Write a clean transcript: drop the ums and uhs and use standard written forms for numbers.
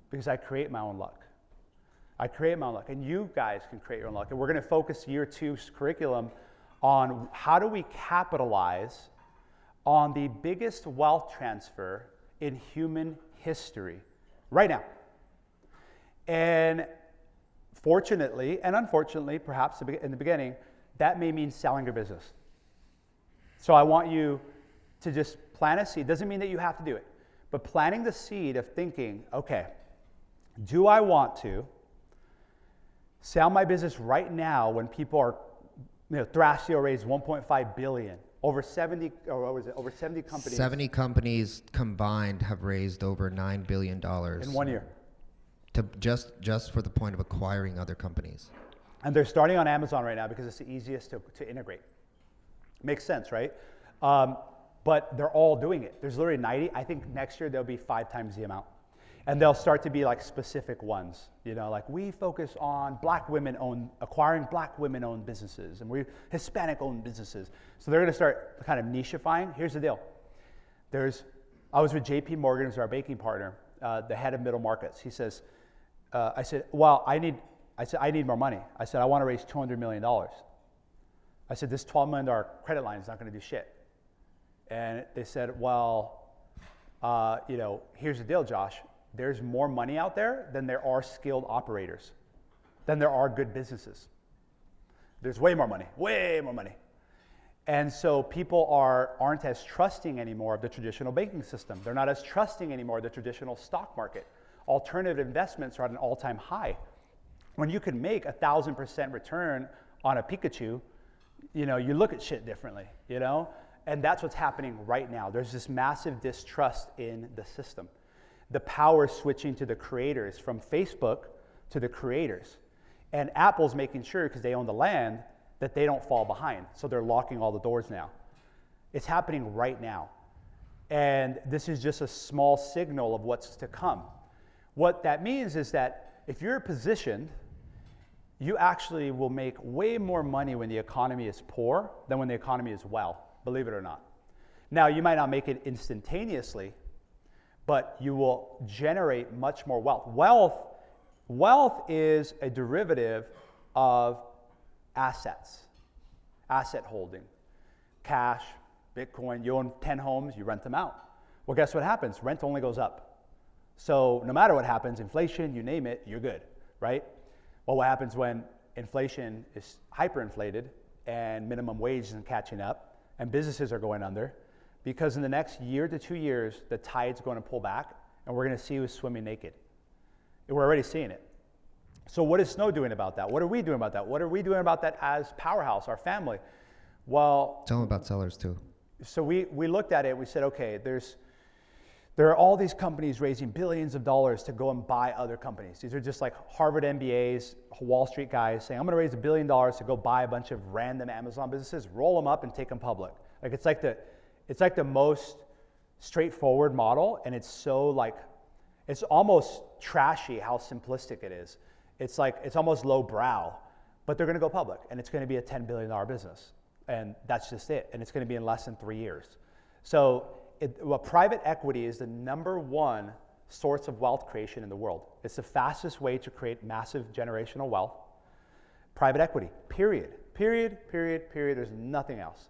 because I create my own luck. I create my own luck, and you guys can create your own luck. And we're going to focus year 2's curriculum on how do we capitalize on the biggest wealth transfer in human history right now. And fortunately and unfortunately, perhaps in the beginning, that may mean selling your business. So I want you to just plant a seed. Doesn't mean that you have to do it, but planting the seed of thinking, okay, do I want to sell my business right now when people are, Thrasio raised 1.5 billion, over 70 companies. 70 companies combined have raised over $9 billion in 1 year. To just for the point of acquiring other companies. And they're starting on Amazon right now because it's the easiest to integrate. Makes sense, right? But they're all doing it. There's literally 90. I think next year there'll be 5 times the amount. And they'll start to be like specific ones, like we focus on acquiring black women-owned businesses, and we Hispanic-owned businesses. So they're going to start kind of nichifying. Here's the deal. I was with JP Morgan, who's our banking partner, the head of middle markets. He says, I said, I need more money. I said, I want to raise $200 million. I said, this $12 million credit line is not going to do shit. And they said, here's the deal, Josh. There's more money out there than there are skilled operators, than there are good businesses. There's way more money, way more money. And so people aren't as trusting anymore of the traditional banking system. They're not as trusting anymore of the traditional stock market. Alternative investments are at an all-time high. When you can make 1,000% return on a Pikachu, you look at shit differently, And that's what's happening right now. There's this massive distrust in the system. The power is switching to the creators, from Facebook to the creators. And Apple's making sure, because they own the land, that they don't fall behind. So they're locking all the doors now. It's happening right now. And this is just a small signal of what's to come. What that means is that if you're positioned, you actually will make way more money when the economy is poor than when the economy is well, believe it or not. Now, you might not make it instantaneously, but you will generate much more wealth. Wealth is a derivative of assets, asset holding, cash, Bitcoin. You own 10 homes, you rent them out. Well, guess what happens? Rent only goes up. So no matter what happens, inflation, you name it, you're good, right? Well, what happens when inflation is hyperinflated and minimum wage isn't catching up and businesses are going under? Because in the next year to 2 years, the tide's going to pull back and we're going to see who's swimming naked. And we're already seeing it. So what is Snow doing about that? What are we doing about that? What are we doing about that as Powerhouse, our family? Well, tell them about sellers too. So we looked at it, we said, okay, there are all these companies raising billions of dollars to go and buy other companies. These are just like Harvard MBAs, Wall Street guys saying, I'm going to raise $1 billion to go buy a bunch of random Amazon businesses, roll them up and take them public. Like it's like the most straightforward model, and it's almost trashy how simplistic it is. It's almost lowbrow, but they're going to go public, and it's going to be a $10 billion business, and that's just it, and it's going to be in less than 3 years. So private equity is the number 1 source of wealth creation in the world. It's the fastest way to create massive generational wealth. Private equity, period. There's nothing else.